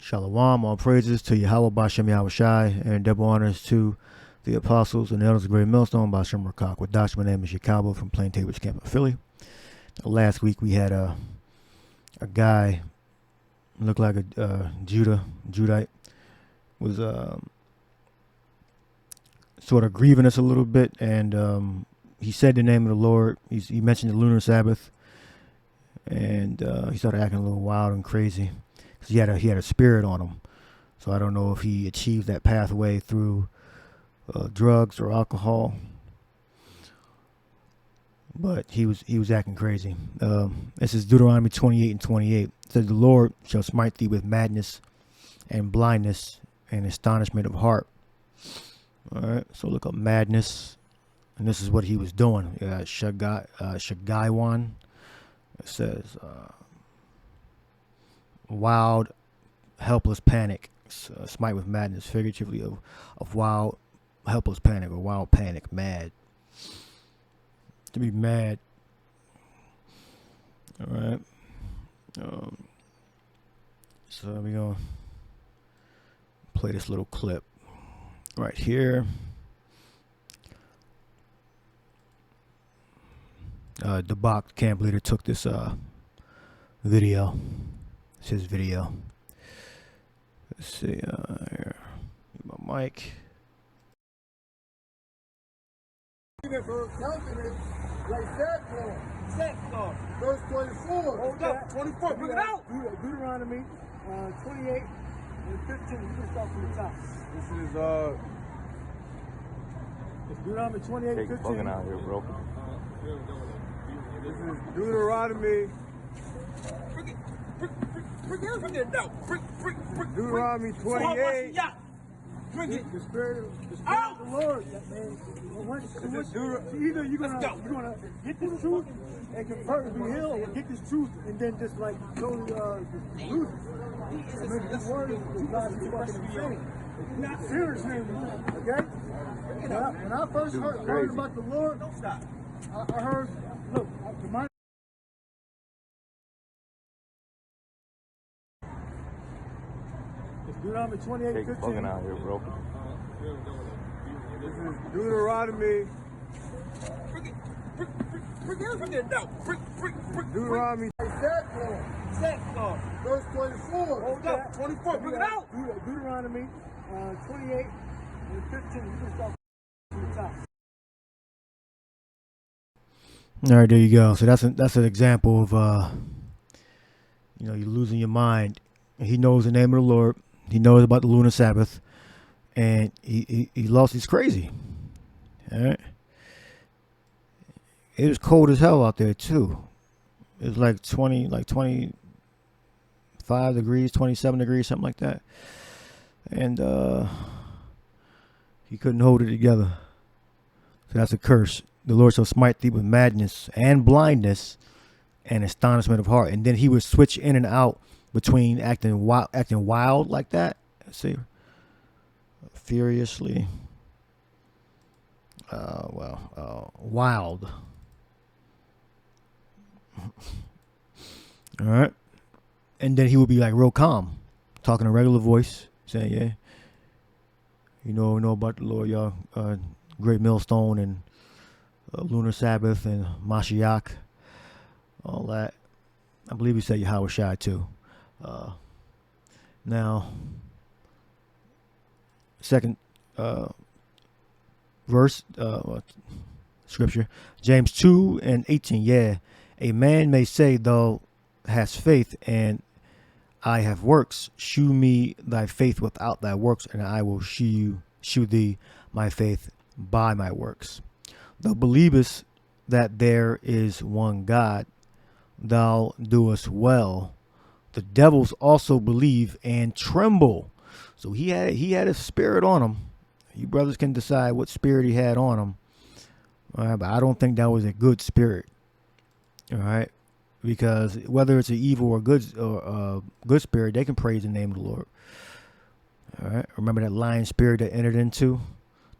Shalom, all praises to Yahweh Bashem Yahushai, and double honors to the apostles and the elders of Great Millstone, Bashem Rakak. With Dash, my name is Yakalba from Plaintables Camp in Philly. Last week we had a guy, looked like a Judite, was sort of grieving us a little bit, and he said the name of the Lord. He mentioned the lunar Sabbath, and he started acting a little wild and crazy. He had a spirit on him, so I don't know if he achieved that pathway through drugs or alcohol, but he was acting crazy. This is Deuteronomy 28:28. It says, "The Lord shall smite thee with madness and blindness and astonishment of heart." All right, so look up madness, and this is what he was doing. Shagaiwan. It says. Wild, helpless panic. Smite with madness, figuratively of wild, helpless panic, or wild panic, mad. To be mad. All right. So we're going to play this little clip right here. Dabaq, camp leader, took this video. It's his video. Let's see here. My mic. Like Zebulun, verse 24. Hold up, 24. Bring it out. Deuteronomy 28 and 15. You can start from the top. This is It's Deuteronomy 28 and 15. bugging out here, bro. This is Deuteronomy. Bring it out. Deuteronomy 28. Bring it. The spirit of the Lord. Either you're gonna get this truth and convert and be healed, or get this truth and then just like totally lose it. Maybe this word is God is fucking insane. Not serious name, okay? When I first heard about the Lord, I heard, look, to my Deuteronomy 28, 15. Bugging out here, bro. This is Deuteronomy. Bring it out. Deuteronomy. Zebulun, verse 24. Hold up, 24. Bring it out. Deuteronomy 28 and 15. You can start from the top. All right, there you go. So that's an example of you're losing your mind. He knows the name of the Lord. He knows about the lunar Sabbath, and he lost. He's crazy. All right. It was cold as hell out there too. It was like 25 degrees, 27 degrees, something like that. And he couldn't hold it together. So that's a curse. The Lord shall smite thee with madness and blindness and astonishment of heart. And then he would switch in and out between acting wild like that. Let's see. Furiously. Wild. All right. And then he would be like real calm, talking a regular voice, saying, yeah, know about the Lord, y'all, Great Millstone and Lunar Sabbath and Mashiach, all that. I believe he said Yahushai too. Now, second verse, scripture, James 2:18. Yeah, a man may say, thou hast faith and I have works. Shew me thy faith without thy works, and I will shew thee my faith by my works. Thou believest that there is one God, thou doest well. The devils also believe and tremble. So he had a spirit on him. You brothers can decide what spirit he had on him. All right, but I don't think that was a good spirit. All right, because whether it's an evil or good spirit, they can praise the name of the Lord. All right, remember that lion spirit that entered into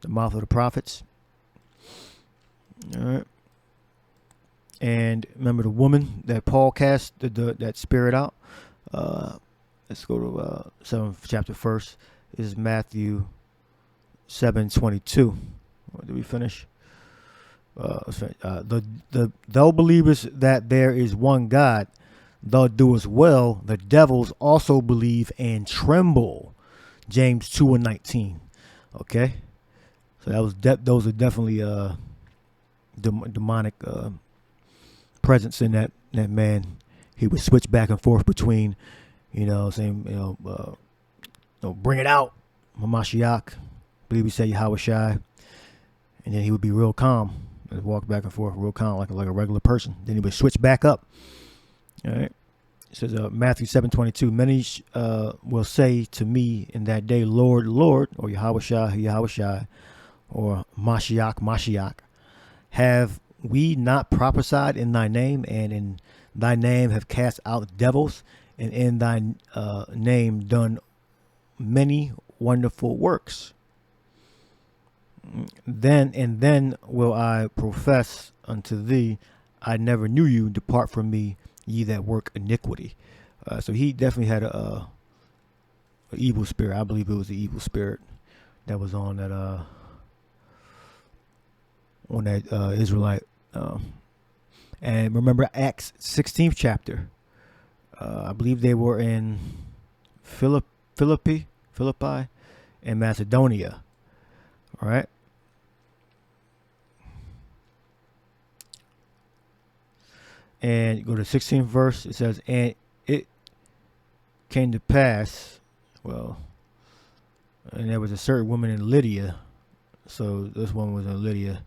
the mouth of the prophets. All right, and remember the woman that Paul cast that spirit out. Let's go to 7th chapter first. This is Matthew 7:22. Did we finish? Thou believest that there is one God, thou doest well. The devils also believe and tremble. James 2:19. Okay, so that was those are definitely demonic presence in that man. He would switch back and forth between, saying, bring it out, Mashiach. Believe he said Yahushai, and then he would be real calm and walk back and forth, real calm, like a regular person. Then he would switch back up. All right. It says Matthew 7:22. Many will say to me in that day, Lord, Lord, or Yahushai, or Mashiach. Have we not prophesied in thy name, and in thy name have cast out devils, and in thy name done many wonderful works? Then will I profess unto thee, I never knew you. Depart from me, ye that work iniquity. So he definitely had a evil spirit. I believe it was the evil spirit that was on that Israelite. And remember Acts 16th chapter. I believe they were in Philippi, and Macedonia. All right. And you go to the 16th verse. It says, and it came to pass, and there was a certain woman in Lydia. So this woman was in Lydia.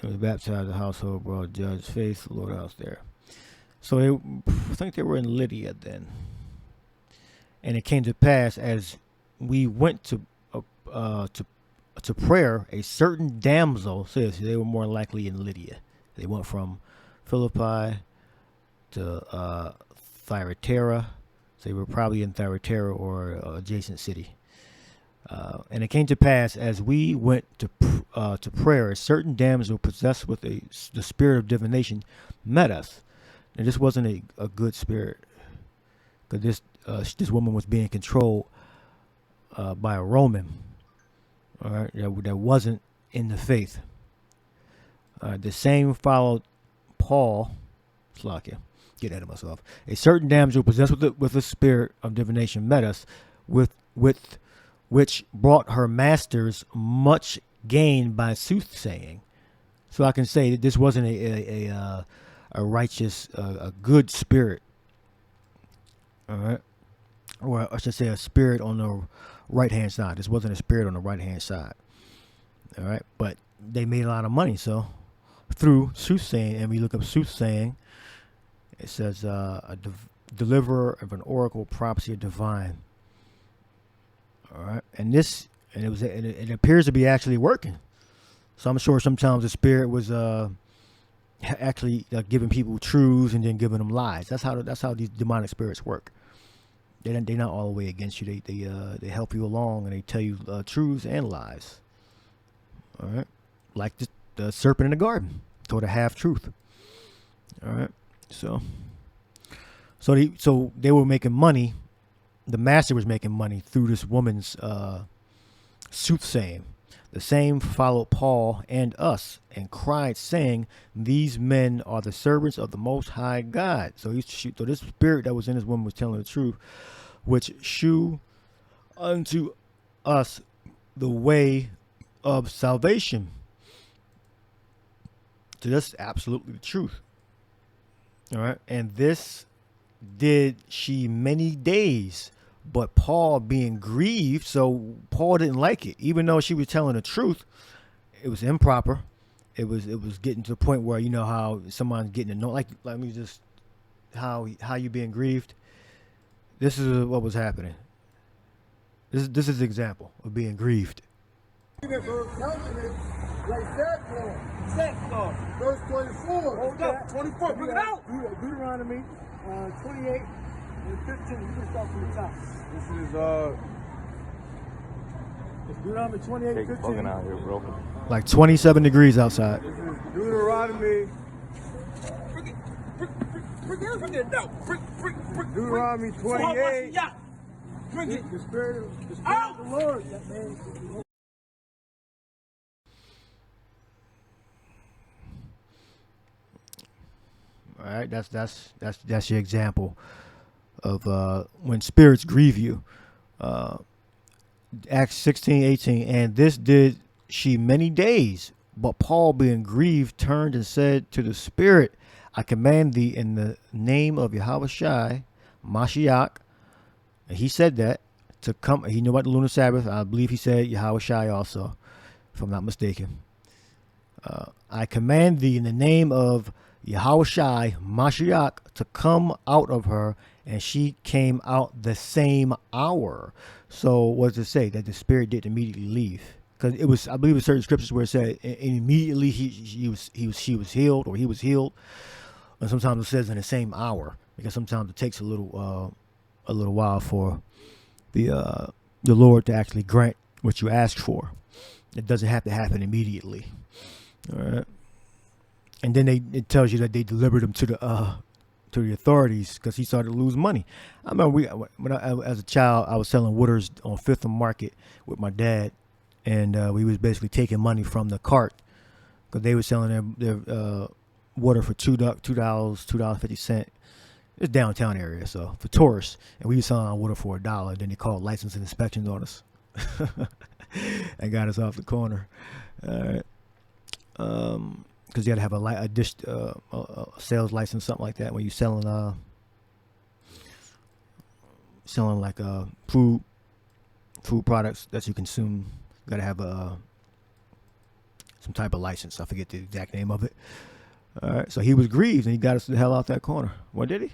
It was baptized in the household, brought judge faith, the Lord house there. So I think they were in Lydia then. And it came to pass as we went to prayer, a certain damsel says they were more likely in Lydia. They went from Philippi to Thyatira. So they were probably in Thyatira or adjacent city. And it came to pass as we went to prayer, a certain damsel possessed with the spirit of divination met us. And this wasn't a good spirit, because this woman was being controlled by a Roman, all right, that wasn't in the faith. The same followed Paul. Slakia, get ahead of myself. A certain damsel possessed with the spirit of divination met us, with which brought her masters much gain by soothsaying. So I can say that this wasn't a righteous, a good spirit. All right, or I should say a spirit on the right hand side. This wasn't a spirit on the right hand side. All right, but they made a lot of money, so through soothsaying, and we look up soothsaying, it says a deliverer of an oracle, prophecy, or divine. All right, and it appears to be actually working. So I'm sure sometimes the spirit was actually giving people truths and then giving them lies. That's how these demonic spirits work. They're not all the way against you. They help you along, and they tell you truths and lies. All right, like the serpent in the garden told a half truth. All right, so they were making money. The master was making money through this woman's soothsaying. The same followed Paul and us, and cried, saying, "These men are the servants of the Most High God." So this spirit that was in this woman was telling the truth, which shew unto us the way of salvation. So that's absolutely the truth. All right, and this did she many days. But Paul being grieved, so Paul didn't like it. Even though she was telling the truth, it was improper. It was getting to the point where, you know how someone's getting annoyed. Like, let me just, how you being grieved. This is what was happening. This is an example of being grieved. Like Zebulun, verse 24. Hold up, 24, bring it out. Deuteronomy 28 and 15. You can start from the top. This is It's Deuteronomy 28 and 15. out here, bro. Like 27 degrees outside. This is Deuteronomy Bring it out. Bring Deuteronomy 28. Bring it. The Spirit of the Lord. That man. All right, that's your example of when spirits grieve you. Acts 16:18, and this did she many days. But Paul, being grieved, turned and said to the Spirit, I command thee in the name of Yahushua, Mashiach. And he said that to come. He knew about the lunar Sabbath. I believe he said Yahushua also, if I'm not mistaken. I command thee in the name of Yahushua, Mashiach, to come out of her. And she came out the same hour. So what does it say? That the spirit didn't immediately leave? Because it was, I believe, in certain scriptures where it said immediately she was healed, or he was healed. And sometimes it says in the same hour, because sometimes it takes a little while for the Lord to actually grant what you ask for. It doesn't have to happen immediately. All right. And then it tells you that they delivered him to the authorities because he started to lose money. I remember as a child, I was selling waters on Fifth and Market with my dad, and we was basically taking money from the cart because they were selling their water for $2.50. It's downtown area, so for tourists, and we were selling our water for $1. Then they called license and inspections on us and got us off the corner. All right. Because you got to have a sales license, something like that, when you're selling like food products that you consume. You got to have some type of license. I forget the exact name of it. All right, so he was grieved and he got us the hell out that corner. What did he?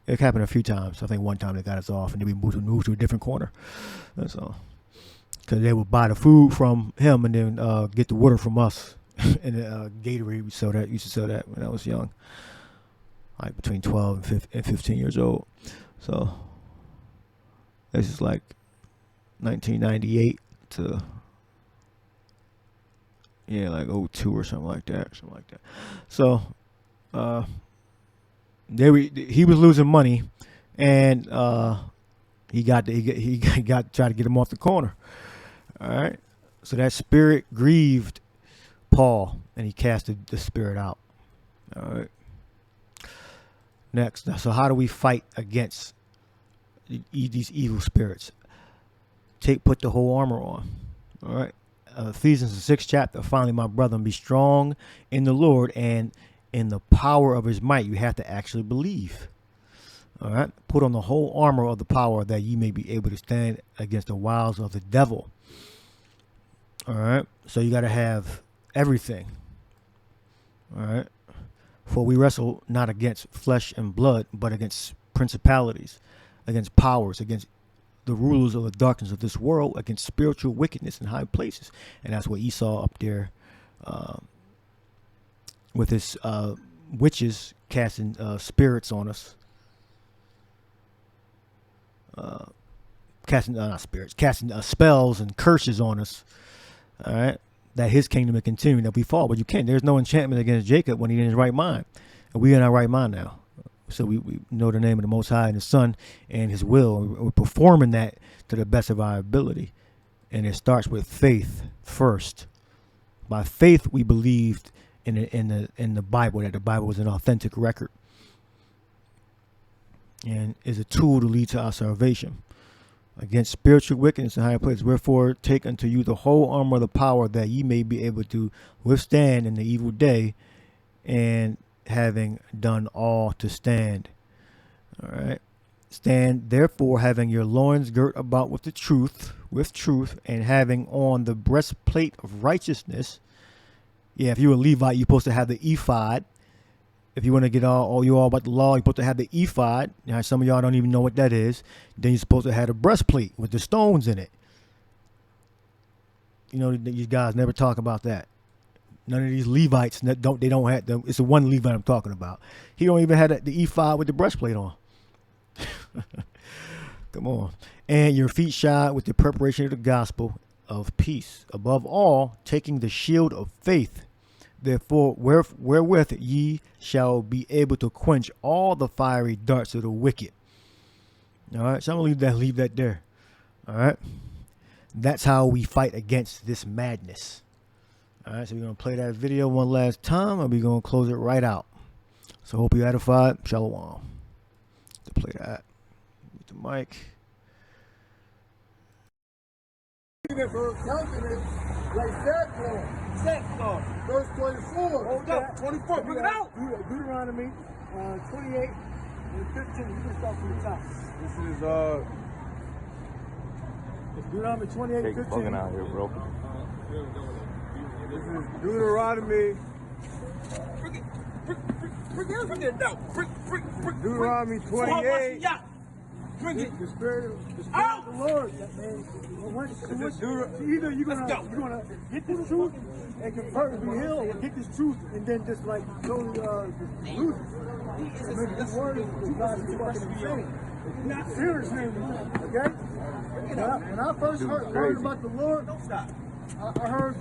It happened a few times. I think one time they got us off and then we moved to a different corner. That's all. Because they would buy the food from him and then get the water from us. And Gatorade, we used to sell that when I was young, like between 12 and 15 years old. So this is like 1998 to like 02 or something like that. So he was losing money, and he got tried to get him off the corner. All right, so that spirit grieved Paul, and he casted the spirit out. All right. Next, so how do we fight against these evil spirits? Put the whole armor on. All right. Ephesians the 6th chapter. Finally, my brethren, be strong in the Lord and in the power of his might. You have to actually believe. All right. Put on the whole armor of the power, that ye may be able to stand against the wiles of the devil. All right. So you got to have everything. All right. For we wrestle not against flesh and blood, but against principalities, against powers, against the rulers of the darkness of this world, against spiritual wickedness in high places. And that's what Esau up there with his witches casting spirits on us. Casting spells and curses on us. All right. That his kingdom will continue, that we fall. But you can't. There's no enchantment against Jacob when he's in his right mind. And we are in our right mind now. So we know the name of the Most High and his Son and his will. We're performing that to the best of our ability. And it starts with faith first. By faith, we believed in the Bible, that the Bible was an authentic record. And is a tool to lead to our salvation. Against spiritual wickedness in high places. Wherefore take unto you the whole armor of the power, that ye may be able to withstand in the evil day, and having done all to stand. All right. Stand therefore, having your loins girt about with truth, and having on the breastplate of righteousness. Yeah, if you're a Levite, you're supposed to have the ephod. If you want to get all about the law, you're supposed to have the ephod. Now, some of y'all don't even know what that is. Then you're supposed to have a breastplate with the stones in it. You know, these guys never talk about that. None of these Levites don't have them. It's the one Levite I'm talking about. He don't even have the ephod with the breastplate on. Come on. And your feet shod with the preparation of the gospel of peace. Above all, taking the shield of faith, therefore wherewith ye shall be able to quench all the fiery darts of the wicked. All right, so I'm gonna leave that there. All right, that's how we fight against this madness. All right, so we're gonna play that video one last time, and we're gonna close it right out. So hope you're edified. Shalom. To play that, with the mic. Like Sackcloth. Verse 24. Hold up, 24, bring it out. Deuteronomy 28 and 15. You can start from the top. This is, It's Deuteronomy 28 and 15. Bugging out here, bro. this is Deuteronomy. Bring it out. Deuteronomy 28. Bring it. The spirit of the Lord, that man. Either you're gonna get this truth and convert and be healed, or get this truth and then just like totally lose it. Maybe this word is God's fucking insane. Not serious anymore, okay? When I first heard about the Lord, I heard